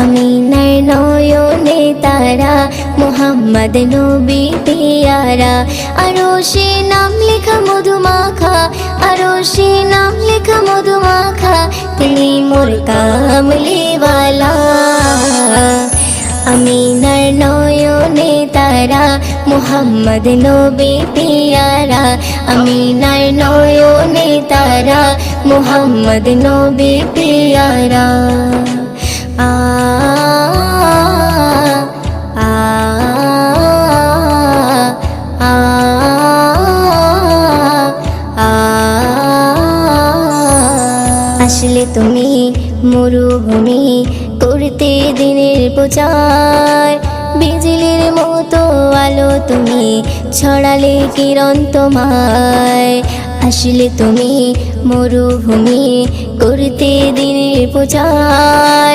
আমিনার নয়নে তারা, মুহাম্মদ নবী পিয়ারা। আরশে নাম লেখা মধুমাখা, আরশে নাম লেখা মধুমাখা, তিনি মোর কামলিওয়ালা। আমিনার নয়নে তারা, মুহাম্মদ নবী পিয়ারা। আমিনার নয়নে তারা, মুহাম্মদ নবী পিয়ারা। আ আ আ আ আসলে তুমি মরুভূমি করতে দিনের প্রচার, বিজলির মতো আলো তুমি ছড়ালে কিরণ তোমায়। আসলে তুমি মরুভূমি করতে দিনের প্রচার,